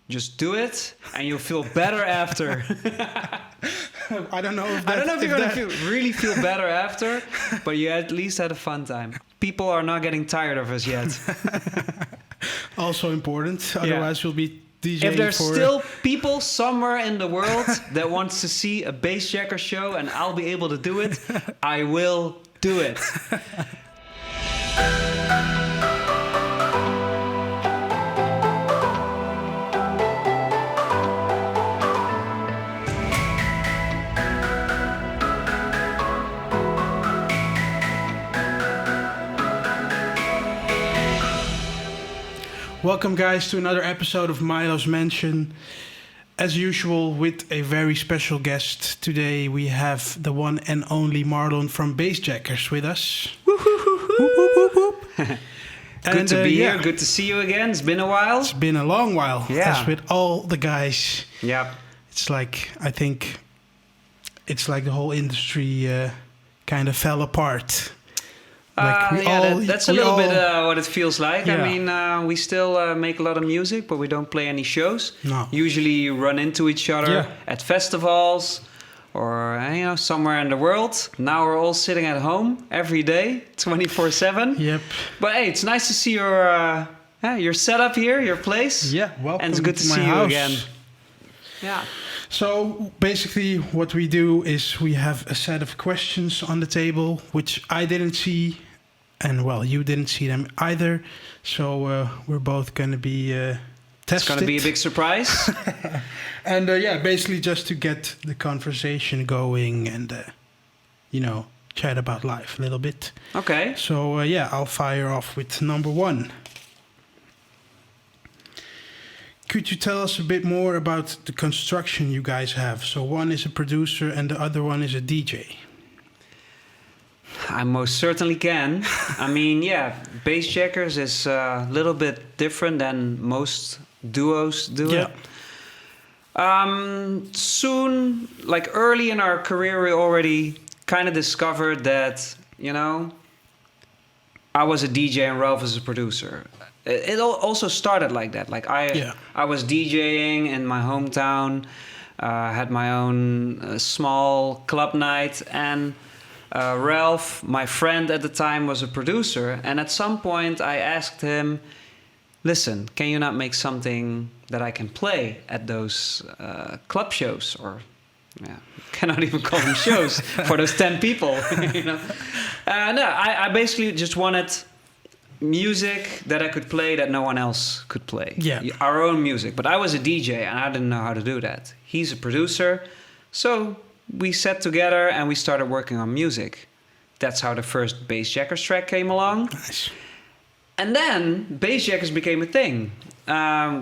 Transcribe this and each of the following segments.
Just do it, and you'll feel better after. I don't know if I don't know if you're gonna really feel better after, but you at least had a fun time. People are not getting tired of us yet. Also important. Otherwise, we'll be DJing. If there's still people somewhere in the world that wants to see a Bassjackers show, and I'll be able to do it, I will do it. Welcome, guys, to another episode of Mylo's Mansion. As usual, with a very special guest. Today we have the one and only Marlon from Bassjackers with us. Whoop, whoop, whoop, whoop, whoop. Good to be here. Good to see you again. It's been a while. It's been a long while. Yeah. As with all the guys. Yeah. It's like, I think, it's like the whole industry kind of fell apart. Like that's a little bit what it feels like. Yeah. I mean, we still make a lot of music, but we don't play any shows. No. Usually you run into each other at festivals or somewhere in the world. Now we're all sitting at home every day, 24/7. Yep. But hey, it's nice to see your setup here, your place. Yeah, welcome and it's good to my see house. you again. Yeah. So basically what we do is we have a set of questions on the table, which I didn't see. And, well, you didn't see them either. So we're both going to be tested. It's going to be a big surprise. And, basically just to get the conversation going and, chat about life a little bit. Okay. So, I'll fire off with number one. Could you tell us a bit more about the construction you guys have? So one is a producer and the other one is a DJ. I most certainly can. I mean, Bassjackers is a little bit different than most duos do it. Soon, like early in our career, we already kind of discovered that, I was a DJ and Ralph is a producer. It also started like that. Like I was DJing in my hometown, had my own small club night, and Ralph, my friend at the time, was a producer. And at some point I asked him, listen, can you not make something that I can play at those club shows? Or, cannot even call them shows for those 10 people. I basically just wanted music that I could play that no one else could play. Yeah. Our own music. But I was a DJ and I didn't know how to do that. He's a producer. So we sat together and we started working on music. That's how the first Bassjackers track came along. Nice. And then Bassjackers became a thing.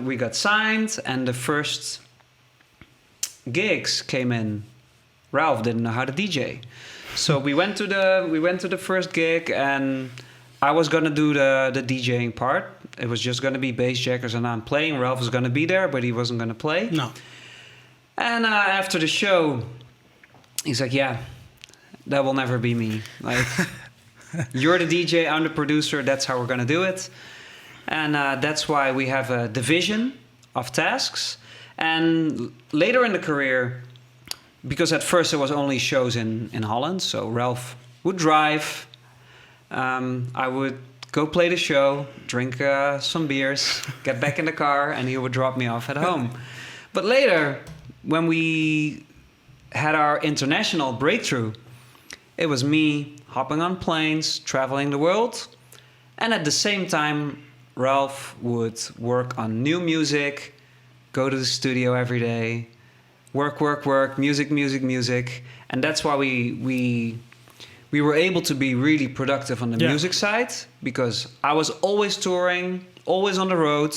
We got signed and the first gigs came in. Ralph didn't know how to DJ. So we went to the first gig and I was gonna do the DJing part. It was just gonna be Bassjackers and I'm playing. Ralph was gonna be there, but he wasn't gonna play. No. And after the show, he's like, yeah, that will never be me. Like, you're the DJ, I'm the producer, that's how we're gonna do it. And that's why we have a division of tasks. And later in the career, because at first it was only shows in Holland, so Ralph would drive, I would go play the show, drink some beers, get back in the car, and he would drop me off at home. But later, when we had our international breakthrough, it was me hopping on planes, traveling the world, and at the same time, Ralph would work on new music, go to the studio every day, work, music, and that's why we were able to be really productive on the music side, because I was always touring, always on the road,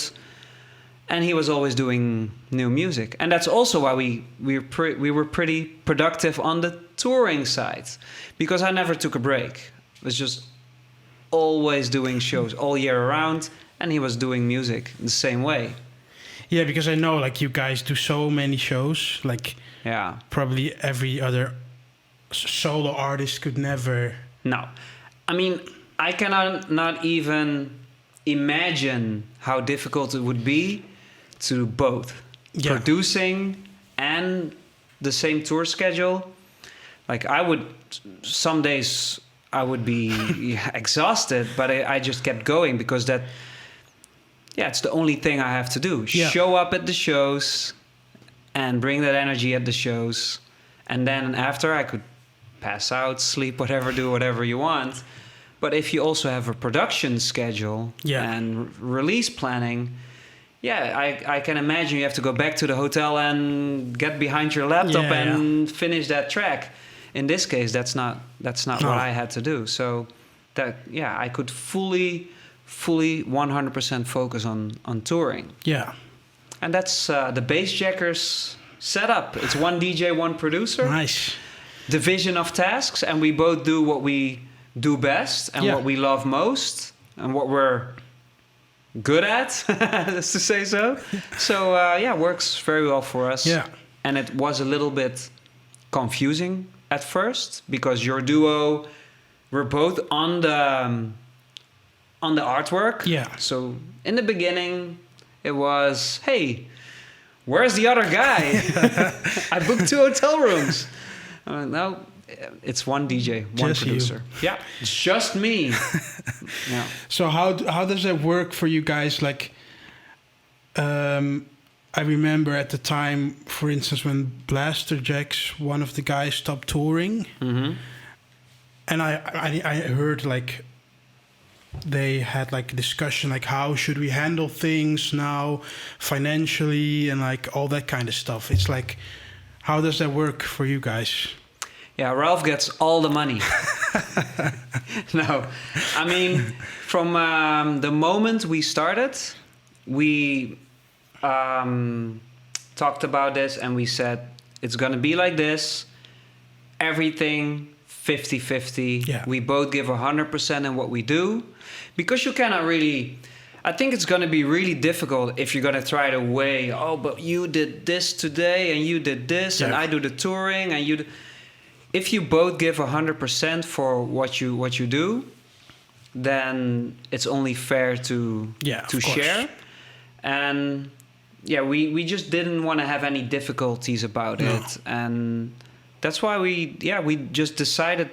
and he was always doing new music. And that's also why we were pretty productive on the touring side, because I never took a break. It was just always doing shows all year round, and he was doing music the same way. Yeah, because I know like you guys do so many shows, like probably every other solo artist could never. No, I mean, I cannot not even imagine how difficult it would be to do both. Yeah. Producing and the same tour schedule. Like some days I would be exhausted, but I just kept going because it's the only thing I have to do. Yeah. Show up at the shows and bring that energy at the shows. And then after I could pass out, sleep, do whatever you want. But if you also have a production schedule and release planning, I can imagine you have to go back to the hotel and get behind your laptop and finish that track. In this case, that's not what I had to do. So I could fully 100% focus on touring. Yeah. And that's the Bassjackers setup. It's one DJ, one producer. Nice. Division of tasks, and we both do what we do best and what we love most and what we're good at, just to say so. So works very well for us. Yeah. And it was a little bit confusing at first because your duo were both on the artwork. Yeah. So in the beginning it was, hey, where's the other guy? I booked 2 hotel rooms. No, it's one DJ, one just producer. You. Yeah, it's just me. Yeah. So how does that work for you guys? Like, I remember at the time, for instance, when Bassjackers, one of the guys stopped touring, and I heard like they had like a discussion like how should we handle things now financially and like all that kind of stuff. It's like, how does that work for you guys? Yeah, Ralph gets all the money. No, I mean, from the moment we started, we talked about this and we said, it's going to be like this. Everything 50-50. Yeah. We both give 100% in what we do. Because you cannot really... I think it's going to be really difficult if you're going to try to weigh, but you did this today and you did this and I do the touring and you... If you both give 100% for what you do, then it's only fair to share. And we just didn't want to have any difficulties about it, and that's why we just decided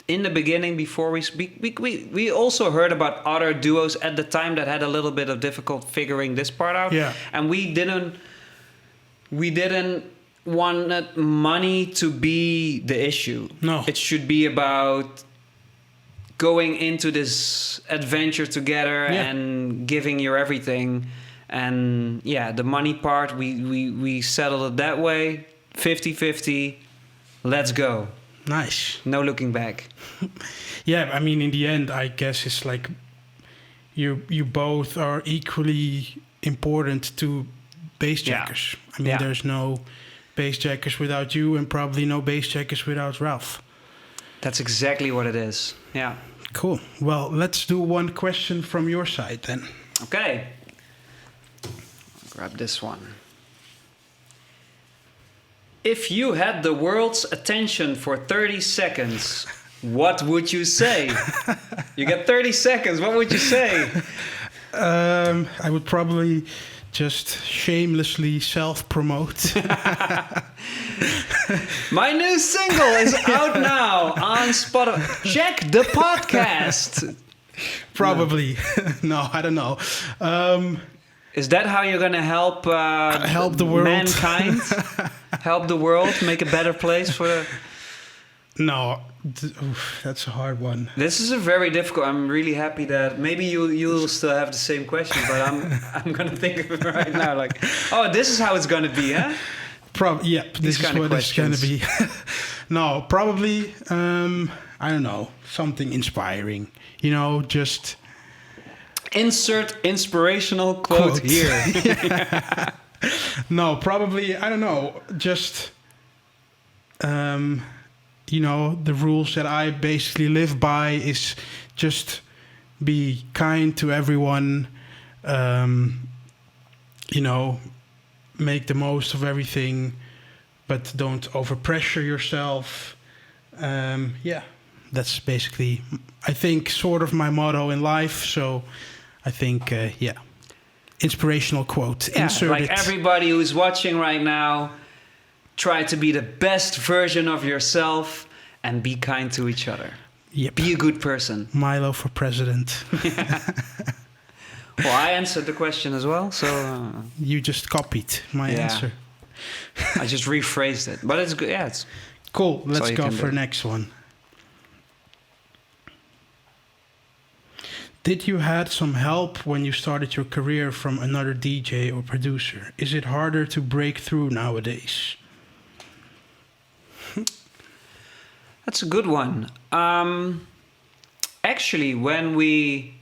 in the beginning before we speak. We also heard about other duos at the time that had a little bit of difficult figuring this part out, and we didn't want money to be the issue. No. It should be about going into this adventure together and giving your everything. And the money part, we settled it that way. 50-50. Let's go. Nice. No looking back. Yeah, I mean, in the end, I guess it's like you both are equally important to Bassjackers. I mean, there's no Bassjackers without you and probably no Bassjackers without Ralph. That's exactly what it is. Yeah. Cool. Well, let's do one question from your side then. Okay. I'll grab this one. If you had the world's attention for 30 seconds, what would you say? You get 30 seconds. What would you say? I would probably just shamelessly self-promote. My new single is out now on Spotify. Check the podcast. Probably. No, I don't know. Is that how you're going to help the world? Mankind? Help the world, make a better place for... No, that's a hard one. This is a very difficult... I'm really happy that... Maybe you'll still have the same question, but I'm going to think of it right now. Like, this is how it's going to be, huh? This is what it's going to be. No, probably, I don't know, something inspiring. You know, just... Insert inspirational quote here. No, probably, I don't know, just... you know, the rules that I basically live by is just be kind to everyone, you know, make the most of everything, but don't overpressure yourself. That's basically, I think, sort of my motto in life. So I think, inspirational quote. Yeah, Insert like it. everybody who's watching right now, try to be the best version of yourself and be kind to each other. Yep. Be a good person. Milo for president. Well, I answered the question as well, so You just copied my Yeah. answer. I just rephrased it. But it's good. Yeah, it's Cool. Let's all you go can for do. the next one. Did you had some help when you started your career from another DJ or producer? Is it harder to break through nowadays? That's a good one. Actually, when we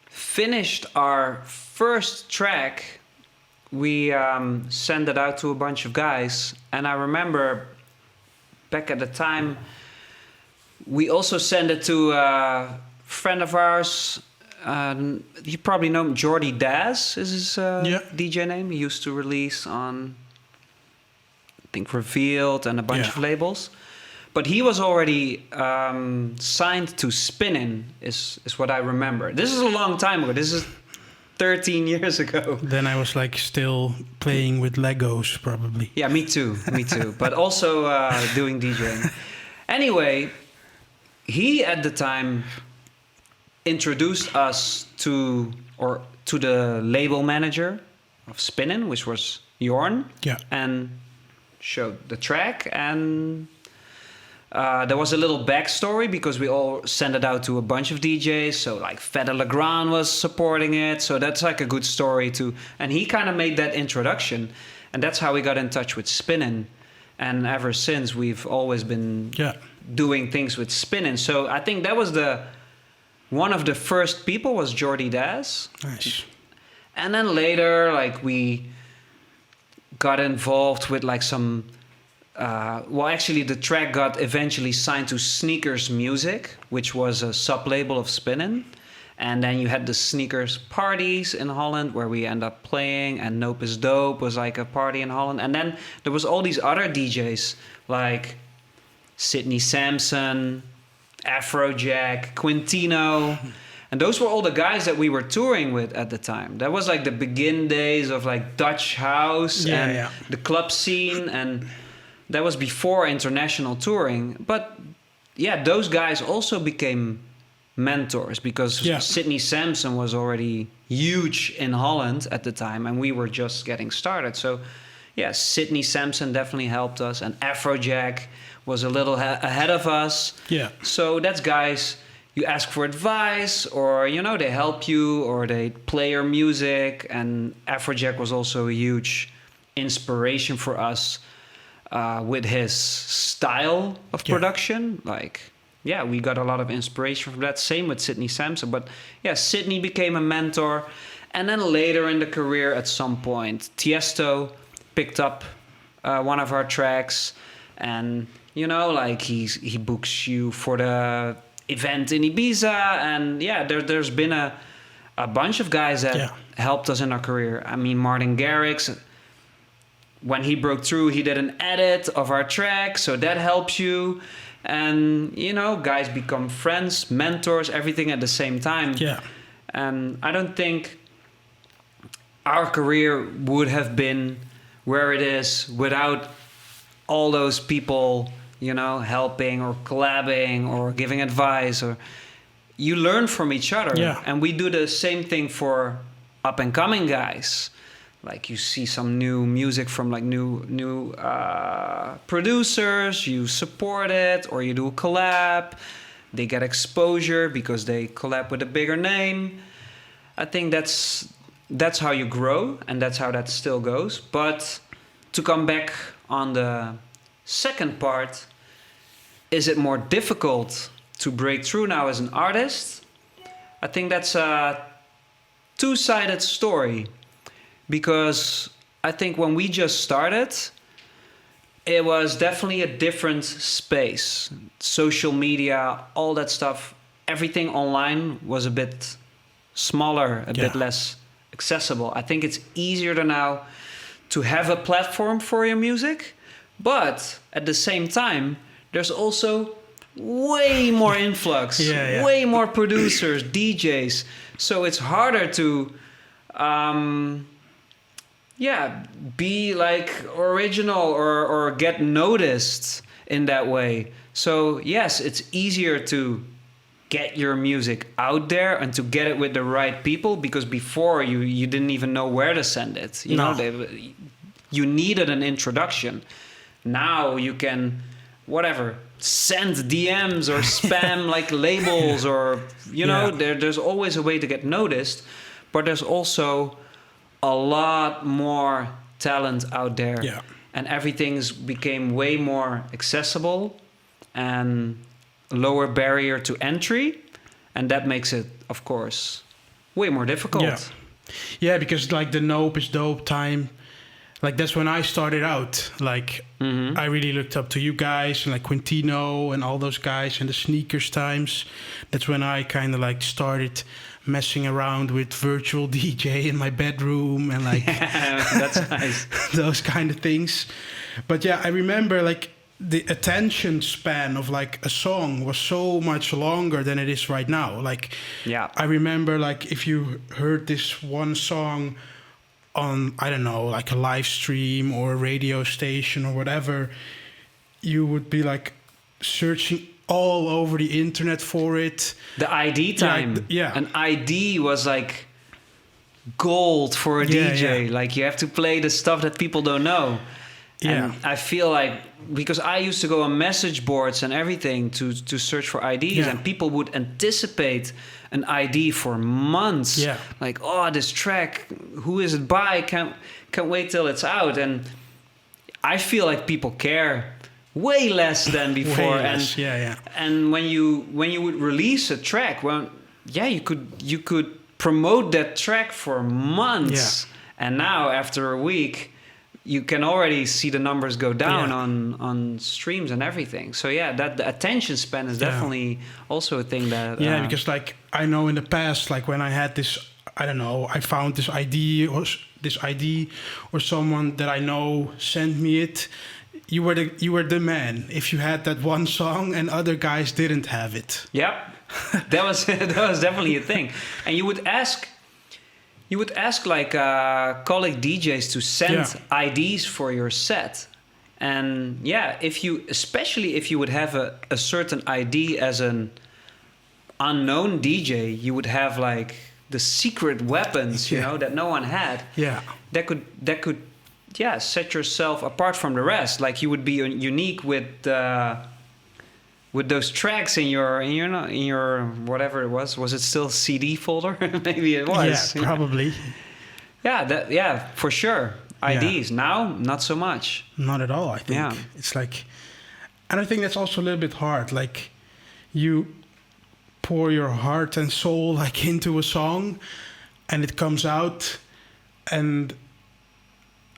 finished our first track, we sent it out to a bunch of guys. And I remember back at the time, we also sent it to a friend of ours. You probably know him, Jordy Daz is his DJ name. He used to release on, I think, Revealed and a bunch of labels. But he was already signed to Spinnin', is what I remember. This is a long time ago. This is 13 years ago. Then I was like still playing with Legos, probably. Yeah, me too. But also doing DJing. Anyway, he at the time introduced us to the label manager of Spinnin', which was Jorn. Yeah. And showed the track, and there was a little backstory because we all sent it out to a bunch of DJs. So like Fede Legrand was supporting it. So that's like a good story too. And he kind of made that introduction. And that's how we got in touch with Spinnin'. And ever since, we've always been doing things with Spinnin'. So I think that was one of the first people was Jordy Daz. Nice. And then later, like we got involved with like some... actually, the track got eventually signed to Sneakers Music, which was a sub-label of Spinnin'. And then you had the Sneakers parties in Holland, where we end up playing. And Nope is Dope was like a party in Holland. And then there was all these other DJs, like Sidney Sampson, Afrojack, Quintino. And those were all the guys that we were touring with at the time. That was like the begin days of like Dutch house and the club scene. And that was before international touring. But yeah, those guys also became mentors because Sidney Sampson was already huge in Holland at the time and we were just getting started. So yeah, Sidney Sampson definitely helped us, and Afrojack was a little ahead of us. Yeah. So that's guys you ask for advice, or they help you, or they play your music. And Afrojack was also a huge inspiration for us with his style of production. We got a lot of inspiration from that. Same with Sidney Sampson. But yeah, Sidney became a mentor. And then later in the career, at some point, Tiesto picked up one of our tracks. And, he books you for the event in Ibiza. And yeah, there's been a bunch of guys that helped us in our career. I mean, Martin Garrix, when he broke through, he did an edit of our track. So that helps you. And, guys become friends, mentors, everything at the same time. Yeah. And I don't think our career would have been where it is without all those people, helping or collabing or giving advice. Or you learn from each other. Yeah. And we do the same thing for up-and-coming guys. Like you see some new music from like new producers, you support it, or you do a collab. They get exposure because they collab with a bigger name. I think that's how you grow, and that's how that still goes. But to come back on the second part, is it more difficult to break through now as an artist? I think that's a two-sided story. Because I think when we just started, it was definitely a different space. Social media, all that stuff, everything online was a bit smaller, a bit less accessible. I think it's easier now to have a platform for your music. But at the same time, there's also way more influx, way more producers, DJs. So it's harder to be like original or get noticed in that way. So yes, it's easier to get your music out there and to get it with the right people, because before you didn't even know where to send it. You know, you needed an introduction. Now you can send DMs or spam like labels, or there's always a way to get noticed, but there's also a lot more talent out there, and everything's became way more accessible and lower barrier to entry, and that makes it, of course, way more difficult. Because like the Nope is Dope time, like that's when I started out. Like I really looked up to you guys and like Quintino and all those guys, and the Sneakers times. That's when I kind of like started messing around with virtual DJ in my bedroom and like that's nice. Those kind of things. But yeah, I remember like the attention span of like a song was so much longer than it is right now. Like I remember like if you heard this one song on, I don't know, like a live stream or a radio station or whatever, you would be like searching all over the internet for it. The ID time. An ID was like gold for a DJ. Like you have to play the stuff that people don't know. And I feel like, because I used to go on message boards and everything to search for IDs, and people would anticipate an ID for months. Like, oh, this track, who is it by? Can't wait till it's out. And I feel like people care way less than before. And when you would release a track, you could promote that track for months. And now after a week, you can already see the numbers go down on streams and everything. So that the attention span is definitely also a thing that because like I know in the past, like when I had this, I don't know, I found this ID or someone that I know sent me it. You were the man if you had that one song and other guys didn't have it. That was definitely a thing. And you would ask like colleague DJs to send IDs for your set. And especially if you would have a certain ID as an unknown DJ, you would have like the secret weapons, that no one had. That could set yourself apart from the rest. Like you would be unique with those tracks in your whatever it was. Was it still CD folder? Maybe it was. Yeah, probably. For sure. IDs. Now, not so much. Not at all, I think. It's like, and I think that's also a little bit hard. Like, you pour your heart and soul like into a song, and it comes out, and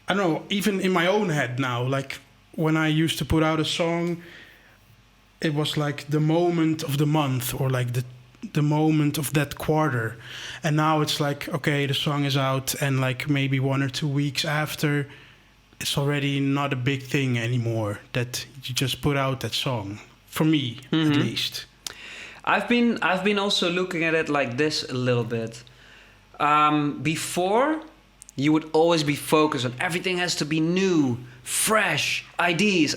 I don't know, even in my own head now, like when I used to put out a song, it was like the moment of the month or like the moment of that quarter. And now it's like, okay, the song is out, and like maybe 1 or 2 weeks after, it's already not a big thing anymore that you just put out that song. For me, at least. I've been also looking at it like this a little bit. Before, you would always be focused on everything has to be new, fresh, IDs.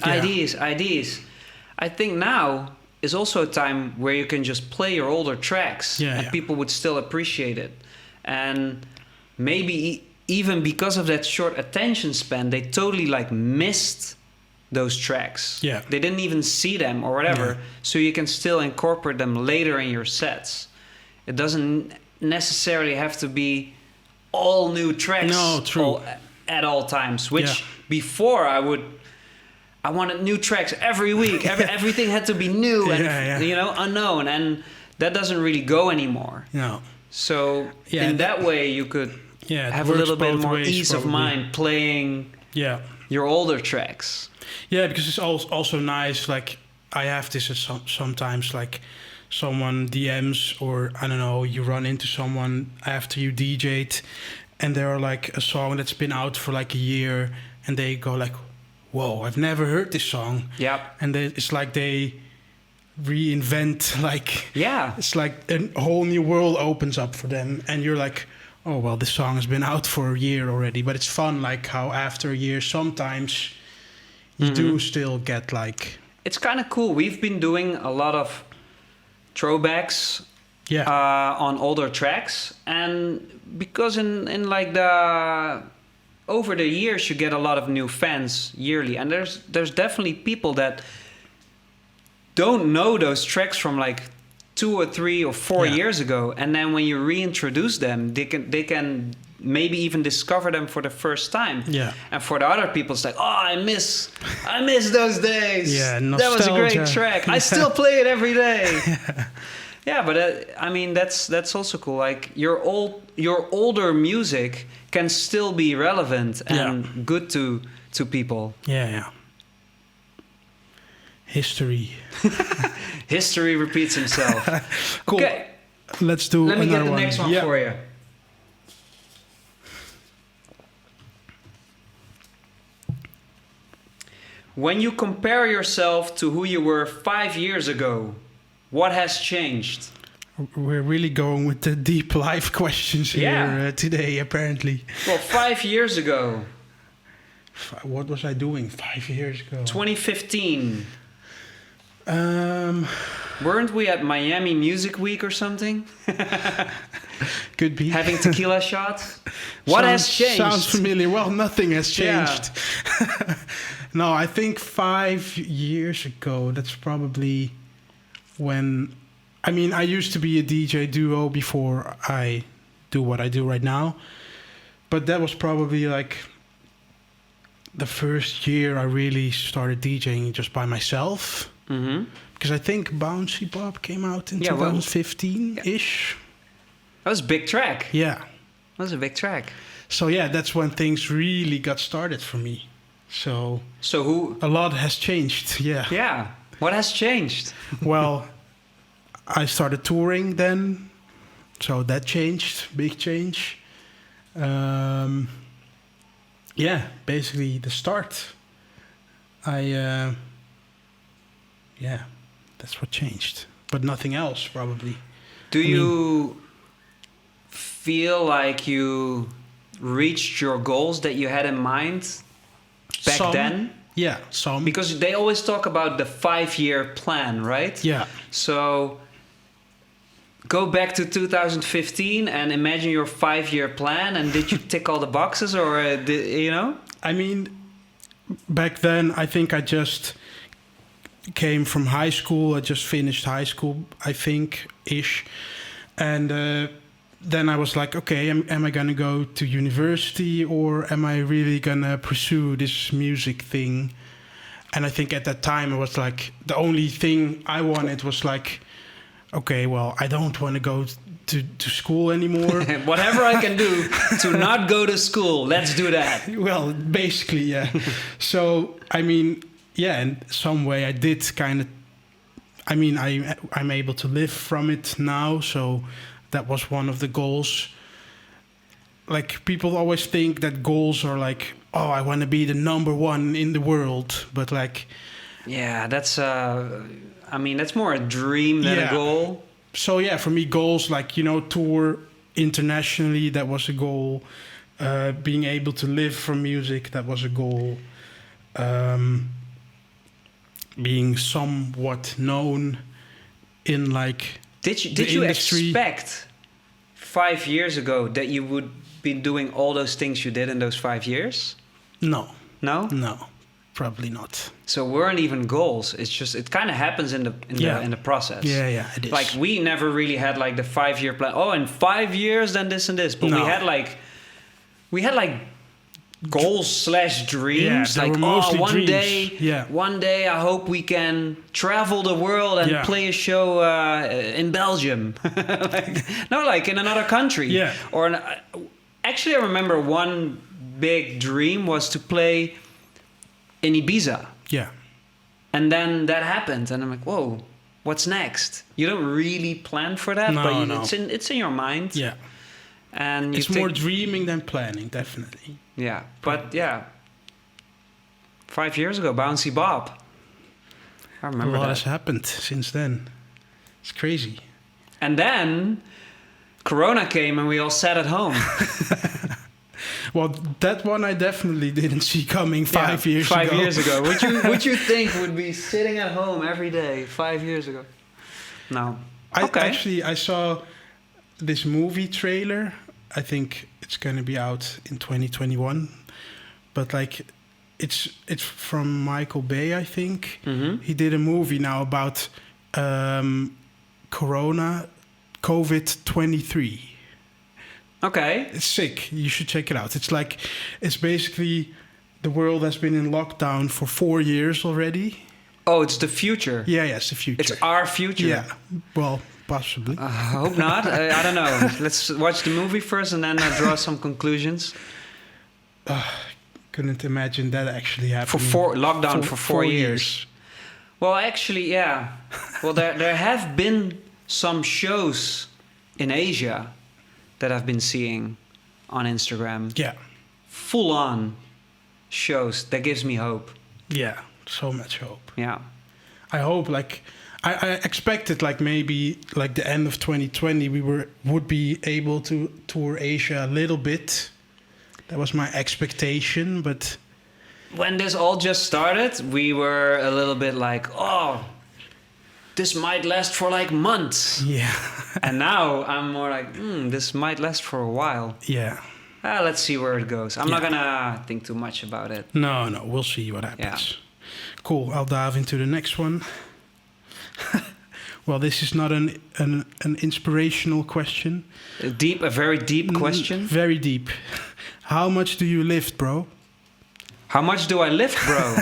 I think now is also a time where you can just play your older tracks and people would still appreciate it. And maybe even because of that short attention span, they totally like missed those tracks. They didn't even see them or whatever. So you can still incorporate them later in your sets. It doesn't necessarily have to be all new tracks at all times, which before I wanted new tracks every week. Everything had to be new and unknown, and that doesn't really go anymore. So in that way, you could have a little bit more ease of mind playing your older tracks. Because it's also nice. Like I have this sometimes, like someone DMs, or I don't know, you run into someone after you DJ'd, and they're like a song that's been out for like a year, and they go like, whoa, I've never heard this song. And it's like they reinvent, like, it's like a whole new world opens up for them, and you're like, oh, well, this song has been out for a year already. But it's fun, like how after a year, sometimes you do still get like... It's kind of cool. We've been doing a lot of throwbacks on older tracks. And because in like the... Over the years, you get a lot of new fans yearly. And there's definitely people that don't know those tracks from like 2 or 3 or 4 years ago, and then when you reintroduce them, they can maybe even discover them for the first time. Yeah. And for the other people, it's like, oh, I miss those days. Yeah, nostalgia. That was a great track. I still play it every day. Yeah, but I mean that's also cool. Like your older music can still be relevant and good to people. Yeah. History. History repeats himself. Cool. Okay. Let's do Let me another get the next one for you. When you compare yourself to who you were 5 years ago, what has changed? We're really going with the deep life questions here today, apparently. Well, 5 years ago. What was I doing 5 years ago? 2015. Weren't we at Miami Music Week or something? Could be. Having tequila shots? What has changed? Sounds familiar. Well, nothing has changed. Yeah. No, I think 5 years ago, that's probably when... I mean, I used to be a DJ duo before I do what I do right now. But that was probably like the first year I really started DJing just by myself. Mm-hmm. Because I think Bouncy Bob came out in 2015-ish. That was a big track. Yeah. That was a big track. So yeah, that's when things really got started for me. So who... A lot has changed, yeah. Yeah. What has changed? Well, I started touring then. So that changed. Big change. Yeah, basically the start. Yeah, that's what changed. But nothing else, probably. Do you feel like you reached your goals that you had in mind back then? Yeah, some. Because they always talk about the 5-year plan, right? Yeah. So go back to 2015 and imagine your 5-year plan. And did you tick all the boxes, or I mean, back then, I think I just came from high school. I just finished high school, I think, ish. And then I was like, okay, am I going to go to university, or am I really going to pursue this music thing? And I think at that time it was like the only thing I wanted was like, okay, well, I don't want to go to school anymore. Whatever I can do to not go to school, let's do that. Well, basically, yeah. So, I mean, yeah, in some way I did kind of... I mean, I'm able to live from it now, so that was one of the goals. Like, people always think that goals are like, oh, I want to be the number one in the world, but like... Yeah, that's... I mean, that's more a dream than a goal. So, yeah, for me, goals like, tour internationally, that was a goal. Being able to live from music, that was a goal. Being somewhat known in like did you expect 5 years ago that you would be doing all those things you did in those 5 years? No, probably not. So weren't even goals. It's just it kind of happens in the process. Yeah, it is. Like we never really had like the 5-year plan. Oh, in 5 years then this and this. But we had like goals/dreams. Like one day I hope we can travel the world and play a show in Belgium. like in another country. Yeah. Actually, I remember one big dream was to play in Ibiza. Yeah. And then that happened, and I'm like, whoa, what's next? You don't really plan for that, it's in your mind. Yeah. And it's more dreaming than planning, definitely. Yeah, but 5 years ago, Bouncy Bob. I remember a lot has happened since then. It's crazy. And then Corona came and we all sat at home. Well, that one I definitely didn't see coming 5 years ago. 5 years ago. Would you think would be sitting at home every day 5 years ago? No. I saw this movie trailer. I think it's going to be out in 2021. But like, it's from Michael Bay, I think. Mm-hmm. He did a movie now about COVID-23. Okay. It's sick. You should check it out. It's basically the world has been in lockdown for 4 years already. Oh, it's the future. Yeah, it's the future. It's our future. Yeah, well, possibly. I hope not. I don't know. Let's watch the movie first and then draw some conclusions. Couldn't imagine that actually happening. Lockdown for 4 years. Well, actually, yeah. Well, there have been some shows in Asia that I've been seeing on Instagram. Yeah. Full on shows. That gives me hope. Yeah, so much hope. Yeah. I hope, like, I expected, like, maybe, like, the end of 2020, we would be able to tour Asia a little bit. That was my expectation, but... When this all just started, we were a little bit like, oh, this might last for, like, months. Yeah. And now I'm more like, this might last for a while. Yeah. Let's see where it goes. I'm not going to think too much about it. No, we'll see what happens. Yeah. Cool, I'll dive into the next one. Well, this is not an inspirational question. A very deep question. Very deep. How much do you lift, bro? How much do I lift, bro?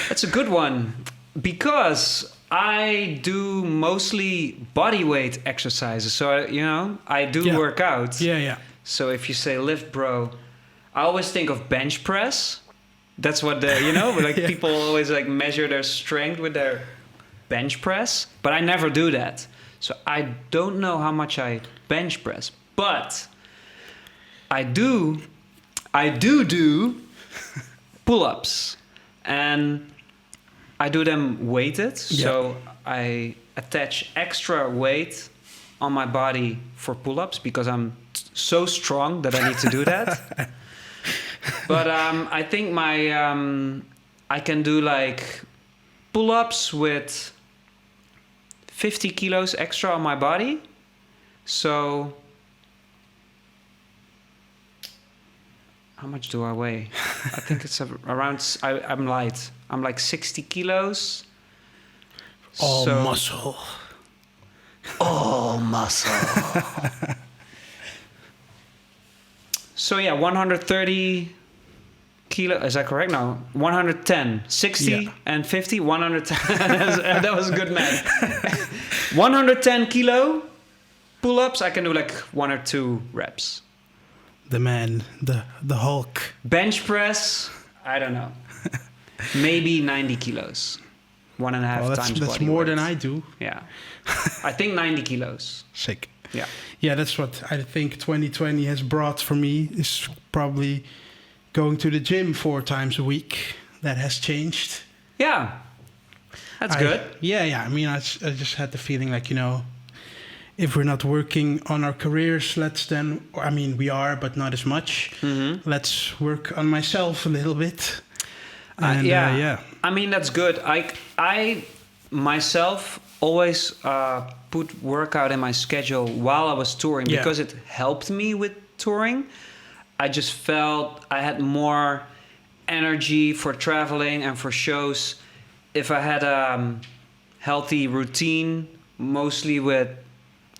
That's a good one. Because I do mostly body weight exercises. So, I do work out. Yeah. So if you say lift, bro, I always think of bench press. That's what people always like measure their strength with their bench press. But I never do that. So I don't know how much I bench press. But I do pull-ups. And I do them weighted. Yeah. So I attach extra weight on my body for pull-ups because I'm so strong that I need to do that. But I think I can do like pull-ups with 50 kilos extra on my body. So how much do I weigh? I think it's around, I'm light. I'm like 60 kilos. All muscle. All muscle. So yeah, 130 kilo. Is that correct? No, 110, 60 and 50, 110. That was good math. 110 kilo pull-ups. I can do like 1 or 2 reps. The man, the Hulk. Bench press. I don't know. Maybe 90 kilos. 1.5 times body That's more weight. than I do. Yeah. I think 90 kilos. Sick. Yeah. Yeah, that's what I think 2020 has brought for me, is probably going to the gym 4 times a week. That has changed. Yeah. That's good. Yeah. I mean, I just had the feeling like, if we're not working on our careers, we are, but not as much. Mm-hmm. Let's work on myself a little bit. And, yeah. I mean, that's good. I myself always put workout in my schedule while I was touring because it helped me with touring. I just felt I had more energy for traveling and for shows if I had a healthy routine, mostly with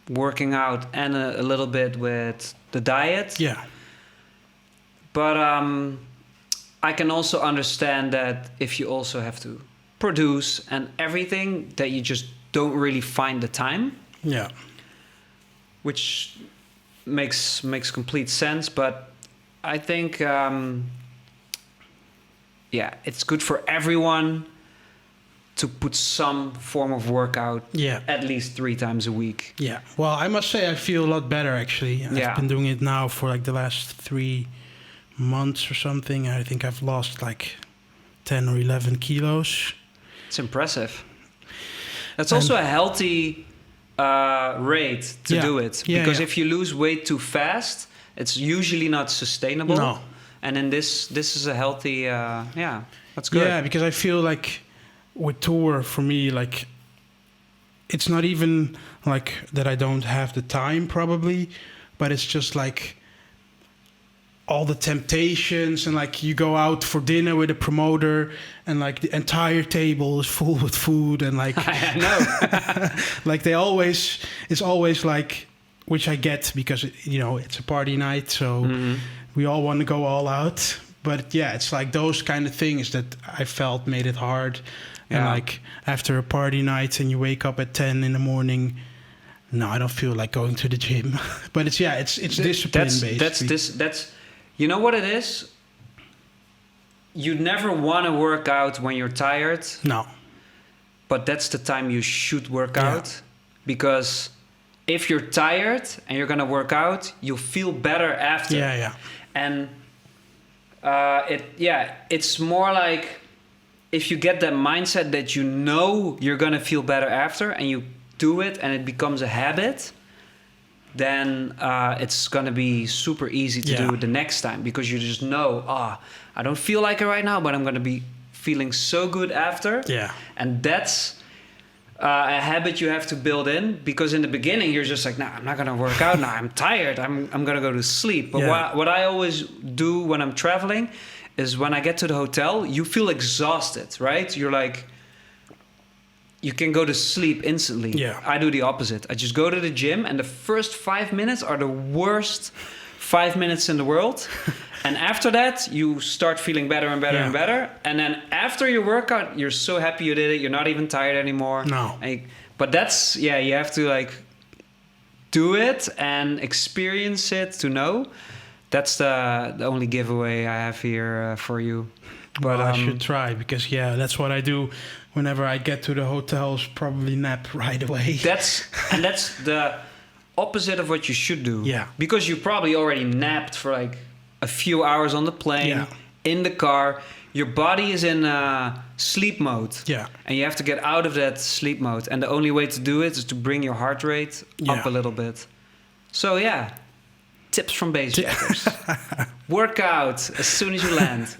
working out and a little bit with the diet. Yeah. But I can also understand that if you also have to produce and everything, that you just don't really find the time. Yeah. Which makes complete sense. But I think, it's good for everyone to put some form of workout at least 3 times a week. Yeah. Well, I must say I feel a lot better, actually. I've been doing it now for like the last 3 months or something. I think I've lost like 10 or 11 kilos. It's impressive. That's also a healthy rate to do it. Because if you lose weight too fast, it's usually not sustainable. No. And then this is a healthy, that's good. Yeah, because I feel like with tour, for me, like, it's not even like that I don't have the time probably, but it's just like all the temptations, and like you go out for dinner with a promoter and like the entire table is full with food, and like I know. like it's always like, which I get because it's a party night, so we all want to go all out. But yeah, it's like those kind of things that I felt made it hard. And like after a party night and you wake up at 10 in the morning, no, I don't feel like going to the gym. But it's discipline based. That's you know what it is? You never want to work out when you're tired. No. But that's the time you should work out. Because if you're tired and you're going to work out, you'll feel better after. Yeah. And it's more like if you get that mindset that you're going to feel better after, and you do it and it becomes a habit, then it's going to be super easy to do it the next time, because you just know, I don't feel like it right now, but I'm going to be feeling so good after. Yeah. And that's a habit you have to build in, because in the beginning you're just like, nah, I'm not going to work out now. I'm tired. I'm going to go to sleep. But what I always do when I'm traveling is when I get to the hotel, you feel exhausted, right? You're like, you can go to sleep instantly. Yeah. I do the opposite. I just go to the gym, and the first 5 minutes are the worst 5 minutes in the world. And after that, you start feeling better and better and better. And then after your workout, you're so happy you did it. You're not even tired anymore. No. But that's, you have to like do it and experience it to know. That's the only giveaway I have here for you. But I should try, because that's what I do whenever I get to the hotels. Probably nap right away. That's the opposite of what you should do. Yeah. Because you probably already napped for like a few hours on the plane, in the car. Your body is in sleep mode. Yeah. And you have to get out of that sleep mode. And the only way to do it is to bring your heart rate up a little bit. So tips from Bassjackers. Work out as soon as you land.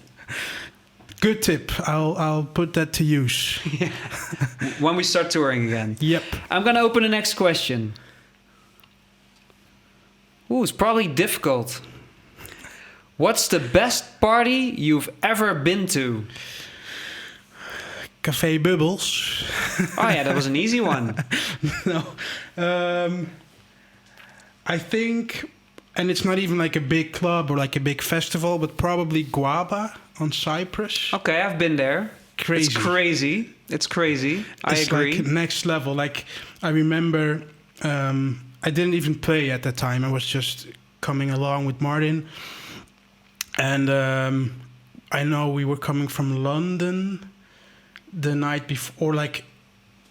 Good tip. I'll put that to use. When we start touring again. Yep. I'm going to open the next question. Ooh, it's probably difficult. What's the best party you've ever been to? Café Bubbles. Oh yeah, that was an easy one. No. I think, and it's not even like a big club or like a big festival, but probably Guaba on Cyprus. Okay, I've been there. Crazy. It's crazy. I agree. Like next level. Like I remember, I didn't even play at that time. I was just coming along with Martin. And I know we were coming from London the night before, like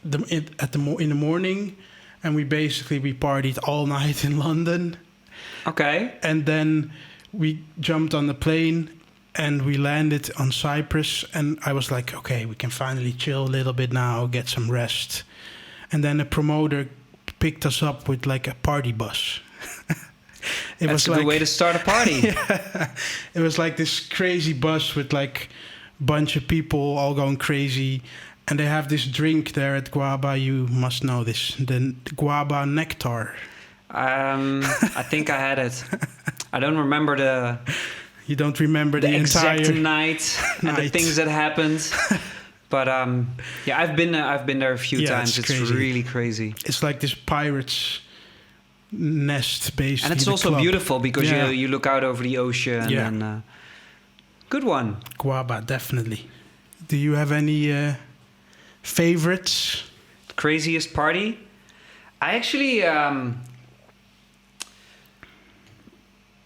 in the morning, and we partied all night in London. Okay. And then we jumped on the plane and we landed on Cyprus, and I was like, okay, we can finally chill a little bit now, get some rest. And then the promoter picked us up with like a party bus. That's a good way to start a party. It was like this crazy bus with like a bunch of people all going crazy. And they have this drink there at Guaba. You must know this. The Guaba Nectar. I think I had it. I don't remember You don't remember the exact entire night and the things that happened. But I've been there a few times. It's really crazy. It's like this pirate's nest, basically. And it's also beautiful because you look out over the ocean. And good one. Guaba, definitely. Do you have any favorites? Craziest party? I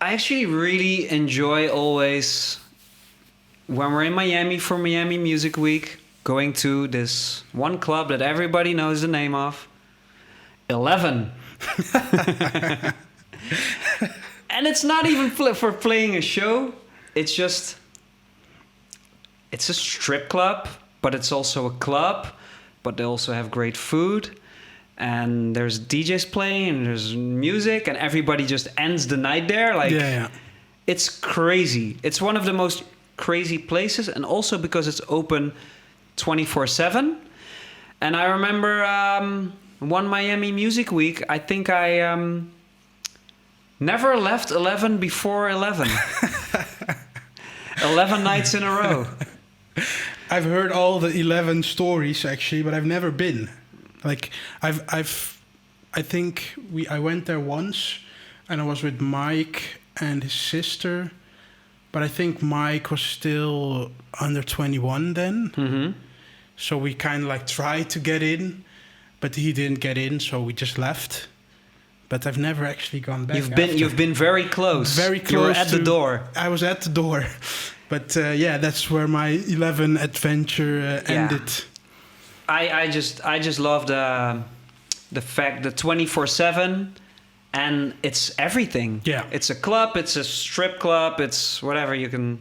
actually really enjoy always, when we're in Miami for Miami Music Week, going to this one club that everybody knows the name of, 11. And it's not even for playing a show. It's a strip club, but it's also a club, but they also have great food. and there's DJs playing, and there's music, and everybody just ends the night there. Like, it's crazy. It's one of the most crazy places, and also because it's open 24/7. And I remember one Miami Music Week, I think I never left 11 before 11. 11 nights in a row. I've heard all the 11 stories actually, but I've never been. Like I think I went there once, and I was with Mike and his sister, but I think Mike was still under 21 then. Mm-hmm. So we kind of like tried to get in, but he didn't get in, so we just left. But I've never actually gone back. You've been very close. Very close. You were at the door. I was at the door, but that's where my 11 adventure ended. I just love the fact that 24/7, and it's everything. Yeah, it's a club, it's a strip club, it's whatever. You can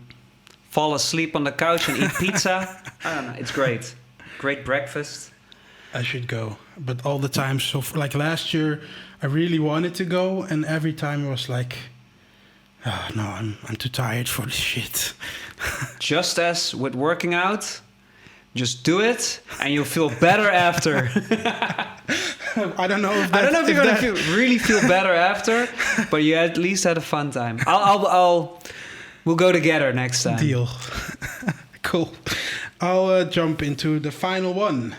fall asleep on the couch and eat pizza. I don't know. It's great. Great breakfast. I should go, but all the time. So like last year, I really wanted to go, and every time I was like, oh, no, I'm too tired for this shit. Just as with working out, just do it, and you'll feel better after. I don't know if you're gonna really feel better after, but you at least had a fun time. We'll go together next time. Deal. Cool. I'll jump into the final one.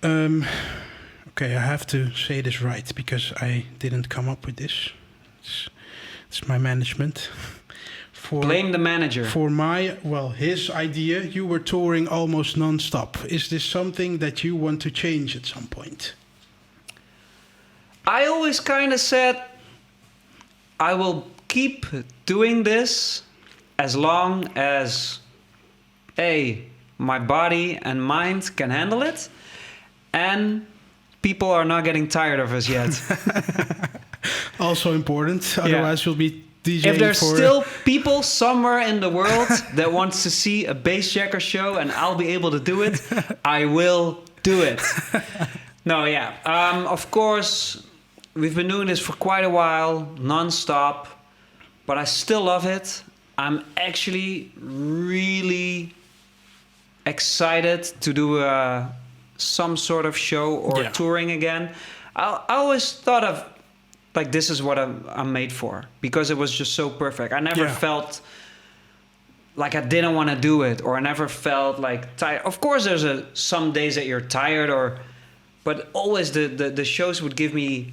Okay, I have to say this right because I didn't come up with this. It's my management. Blame the manager. For his idea, you were touring almost non-stop. Is this something that you want to change at some point? I always kind of said I will keep doing this as long as my body and mind can handle it, and people are not getting tired of us yet. Also important. Otherwise, you'll be DJing. If there's still people somewhere in the world that wants to see a Bassjackers show and I'll be able to do it, I will do it. No, of course, we've been doing this for quite a while, non-stop, but I still love it. I'm actually really excited to do some sort of show or touring again. I always thought of like, this is what I'm made for, because it was just so perfect. I never felt like I didn't want to do it, or I never felt like tired. Of course, there's some days that you're tired, but always the shows would give me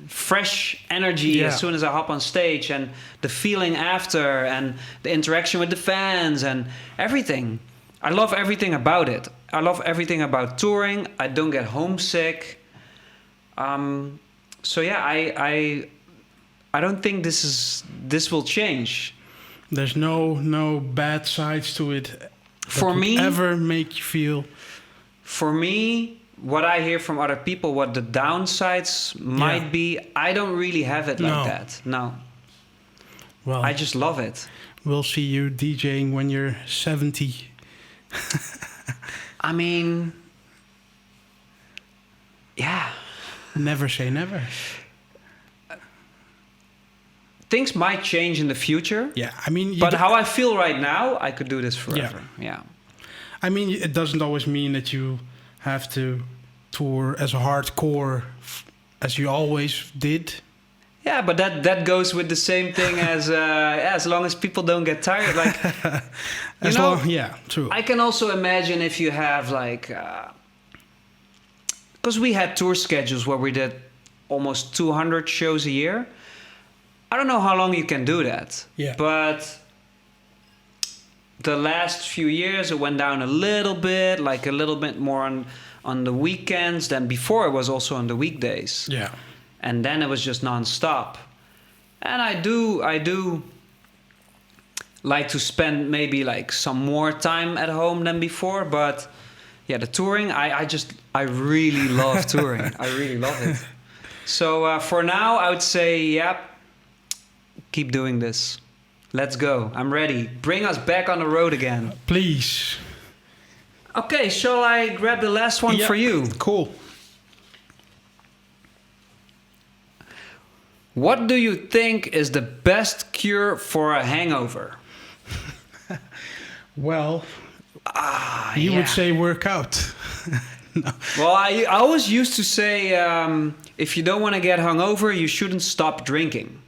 fresh energy as soon as I hop on stage, and the feeling after, and the interaction with the fans, and everything. I love everything about it. I love everything about touring. I don't get homesick. So I don't think this will change. There's no bad sides to it. For me, ever make you feel. For me, what I hear from other people, what the downsides might be, I don't really have it like that. No. Well, I just love it. We'll see you DJing when you're 70. I mean, yeah. Never say never. Things might change in the future. Yeah, I mean... But how I feel right now, I could do this forever. Yeah. I mean, it doesn't always mean that you have to tour as hardcore as you always did. Yeah, but that goes with the same thing as long as people don't get tired. Like, true. I can also imagine if you have like... because we had tour schedules where we did almost 200 shows a year. I don't know how long you can do that. Yeah. But the last few years it went down a little bit more on the weekends than before. It was also on the weekdays. Yeah. And then it was just non-stop. And I do like to spend maybe like some more time at home than before, but yeah, the touring, I really love touring. I really love it. So for now, I would say, keep doing this. Let's go. I'm ready. Bring us back on the road again. Please. Okay, shall I grab the last one for you? Cool. What do you think is the best cure for a hangover? Well, you would say work out. No. Well, I always used to say, if you don't want to get hungover, you shouldn't stop drinking.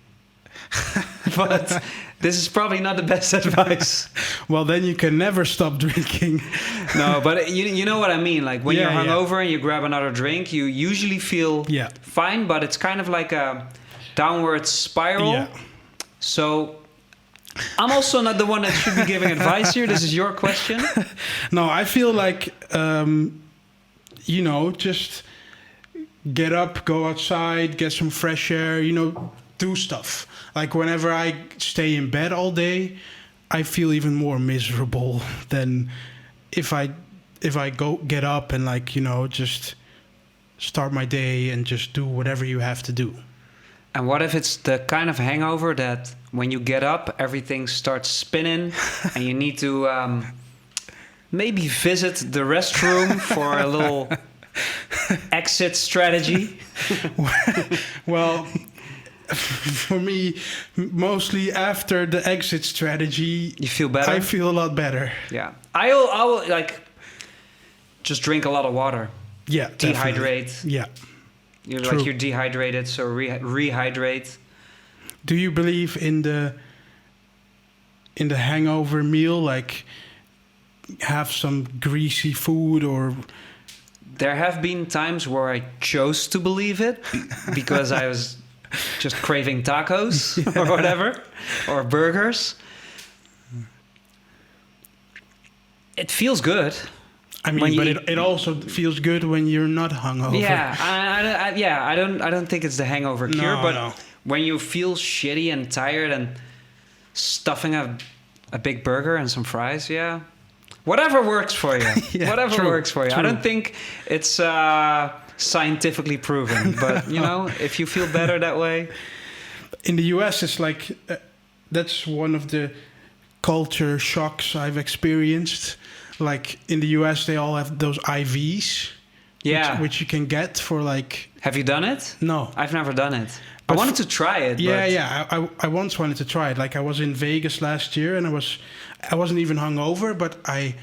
But this is probably not the best advice. Well, then you can never stop drinking. No, but you know what I mean. Like when you're hungover and you grab another drink, you usually feel fine, but it's kind of like a downward spiral. Yeah. So I'm also not the one that should be giving advice here. This is your question. No, I feel like, just get up, go outside, get some fresh air, do stuff. Like whenever I stay in bed all day, I feel even more miserable than if I get up and just start my day and just do whatever you have to do. And what if it's the kind of hangover that when you get up, everything starts spinning and you need to maybe visit the restroom for a little exit strategy? Well, for me, mostly after the exit strategy, you feel better? I feel a lot better. Yeah. I will just drink a lot of water. Yeah. Dehydrate. Definitely. Yeah. You're dehydrated, so rehydrate. Do you believe in the hangover meal, like have some greasy food or? There have been times where I chose to believe it because I was just craving tacos or whatever, or burgers. It feels good. I mean, but it also feels good when you're not hungover. Yeah, I don't think it's the hangover cure, but when you feel shitty and tired and stuffing a big burger and some fries, whatever works for you. Whatever works for you. True. I don't think it's scientifically proven, but if you feel better that way. In the US, it's like that's one of the culture shocks I've experienced. Like in the US, they all have those IVs, which you can get for like. Have you done it? No, I've never done it. I wanted to try it. I once wanted to try it. Like I was in Vegas last year, and I wasn't even hungover, but I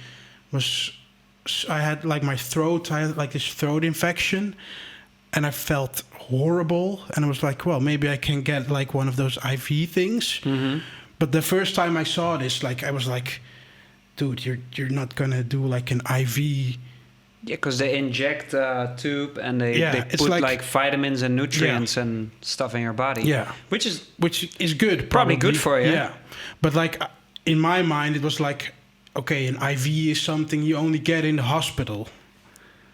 had like my throat. I had like this throat infection, and I felt horrible. And I was like, well, maybe I can get like one of those IV things. Mm-hmm. But the first time I saw this, like I was like, dude, you're not gonna do like an IV. Yeah, because they inject a tube and they put like vitamins and nutrients and stuff in your body. Yeah, which is good. Probably good for you. Yeah, but like in my mind, it was like, okay, an IV is something you only get in the hospital.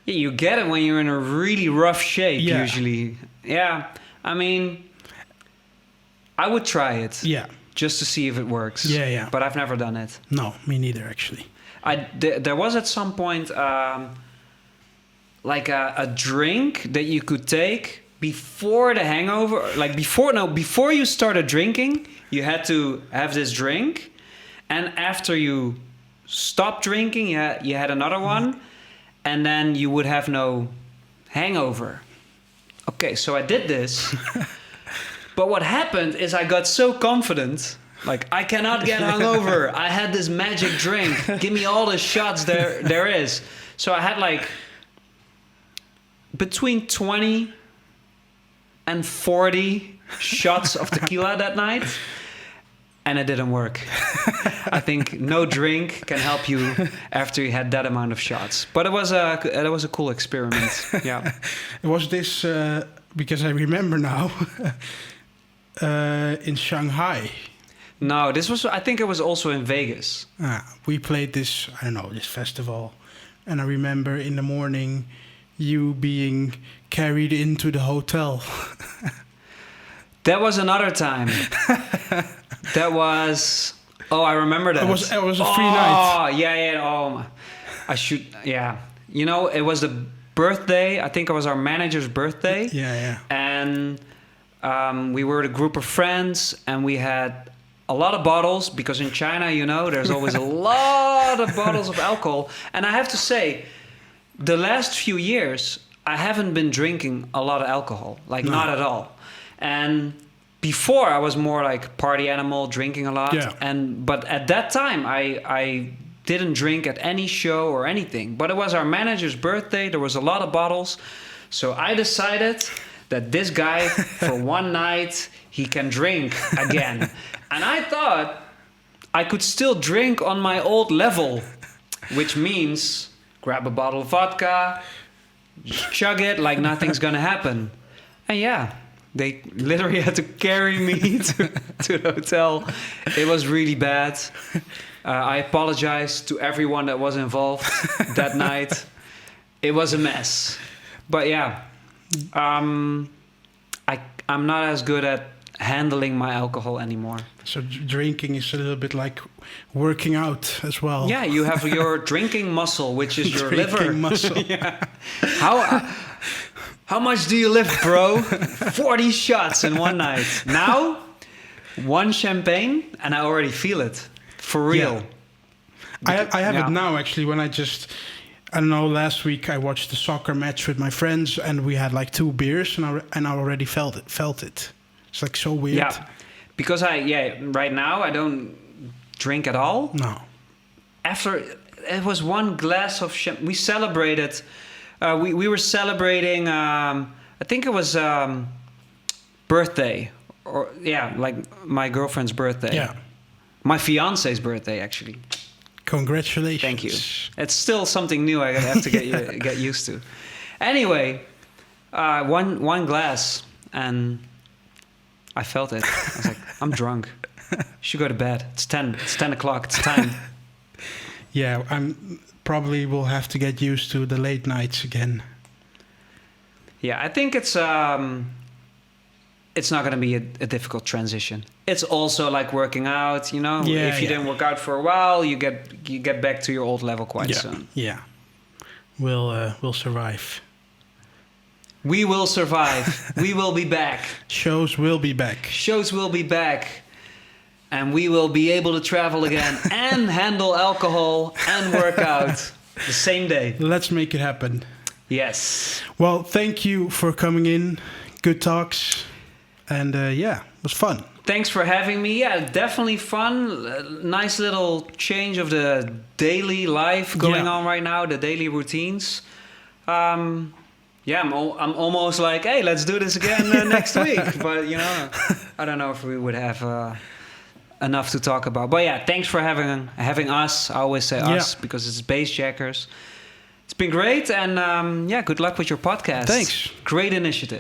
Yeah, you get it when you're in a really rough shape. Usually. Yeah, I mean, I would try it. Yeah. Just to see if it works. Yeah. But I've never done it. No, me neither, actually. There was at some point like a drink that you could take before the hangover. Like before you started drinking, you had to have this drink. And after you stopped drinking, you had another one. And then you would have no hangover. Okay, so I did this. But what happened is I got so confident, like I cannot get hungover. I had this magic drink. Give me all the shots there is. So I had like between 20 and 40 shots of tequila that night. And it didn't work. I think no drink can help you after you had that amount of shots. But it was a cool experiment. Yeah. Was this because I remember now in Shanghai? No, I think it was also in Vegas. We played this festival, and I remember in the morning you being carried into the hotel. That was another time. That was... Oh, I remember that. It was a free night. Oh, yeah. Oh, I should... Yeah. It was the birthday. I think it was our manager's birthday. Yeah. And we were a group of friends, and we had a lot of bottles, because in China, you know, there's always a lot of bottles of alcohol. And I have to say, the last few years, I haven't been drinking a lot of alcohol, like not at all. And before I was more like party animal, drinking a lot. Yeah. But at that time, I didn't drink at any show or anything. But it was our manager's birthday. There was a lot of bottles. So I decided that this guy, for one night, he can drink again. And I thought I could still drink on my old level, which means grab a bottle of vodka, chug it like nothing's gonna happen. And yeah, they literally had to carry me to the hotel. It was really bad. I apologize to everyone that was involved that night. It was a mess. But yeah, I'm not as good at handling my alcohol anymore. So drinking is a little bit like working out as well. Yeah, you have your drinking muscle, which is your liver. Drinking muscle. Yeah. How much do you lift, bro? 40 shots in one night. Now, one champagne, and I already feel it. For real. Yeah. I have it now, actually, when I don't know, last week I watched a soccer match with my friends, and we had like 2 beers, and I already felt it. It's like so weird. Yeah, because right now I don't drink at all. No. After it was one glass of champagne, we celebrated. We were celebrating. I think it was birthday, or like my girlfriend's birthday. Yeah. My fiance's birthday, actually. Congratulations. Thank you. It's still something new I have to get used to. Anyway, one glass, and I felt it. I was like, I'm drunk. You should go to bed. It's 10. It's 10 o'clock. It's time. Yeah, I'm probably will have to get used to the late nights again. Yeah, I think it's not going to be a difficult transition. It's also like working out, you know. Yeah, if you didn't work out for a while, you get back to your old level quite soon. Yeah, we'll survive. We will survive. We will be back. Shows will be back. Shows will be back. And we will be able to travel again and handle alcohol and work out the same day. Let's make it happen. Yes. Well, thank you for coming in. Good talks. And it was fun. Thanks for having me. Yeah, definitely fun. Nice little change of the daily life going on right now, the daily routines. I'm almost like, hey, let's do this again next week. But, you know, I don't know if we would have enough to talk about. But yeah, thanks for having us. I always say us because it's Bassjackers. It's been great. And good luck with your podcast. Thanks. Great initiative.